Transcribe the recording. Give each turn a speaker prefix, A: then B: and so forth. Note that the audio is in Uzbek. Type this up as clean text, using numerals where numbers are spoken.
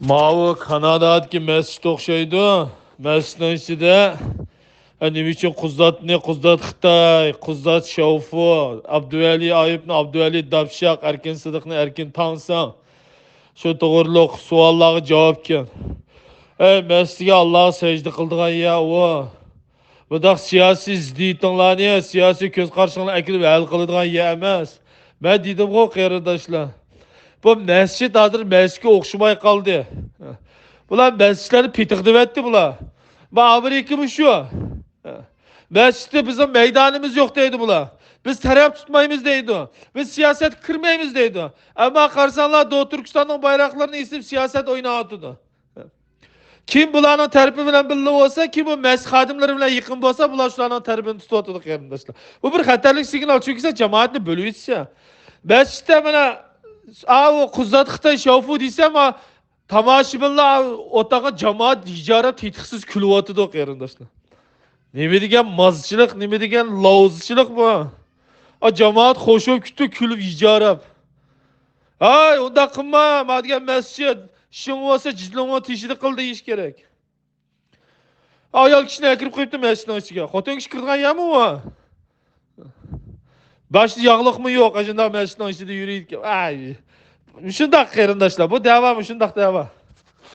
A: Mavi Kanada'daki mescid o'xshaydi. Mescidning ichida nima uchun Quzzatni Quzzat Xitoy, Quzzat Shaufu, Abduvali Ayubni Abduvali Dabshaq, Erkin Sidiqni Erkin Tansan. Shu to'g'riliq savollarga javob ken. Mescidga Alloh sajda qildigan ya o. Budak siyosiy ziddiyetinglarni, siyosiy ko'z qarashinglarni akilib hal qiladigan ya emas. Men dedim-ku qarindoshlar. Bu mescid hozir mescidga o'xshamay qoldi. Bular mescidlarni pitig'dibyapti bular. Bu Amerikami shu? Mescidda bizim meydanımız yok deydi bular. Biz taraf tutmaymiz deydi. Biz siyaset kirmaymiz deydi. Ama qarsanlar Doğu Türkistan'ın bayraklarını isip siyaset oynatıdı. Kim bularning tarafi bilan birga bo'lsa, kim bu mescid xodimlari bilan yaqin bo'lsa, bular shularning tarafini tutyotdi qarindoshlar. Bu bir xatarlik signal, chunki sen jamoatni bo'lib yetsa. Mescidda mana o Quzzat Xitoy Shaufu desam, tomoshabinlar o'taga jamoat ijara tetiksiz kulyotdi qarindoshlar. Nima degan mazchilik, nima degan lovzichilik bu? O jamoat xo'shib kutib kulib ijara. Hay, unda qilma, ma degan masjid ishing bo'lsa jizlongni teshida qil deyish kerak. Ayol kishini kirib qo'yibdi masjidning ichiga. Xotin kishi kirganmi u? Boshda yog'liqmi yo'q, ajinda masjidning ichida yuriydi. Ay, shundoq qarindoshlar, bu da'vomi shundoq da'vo.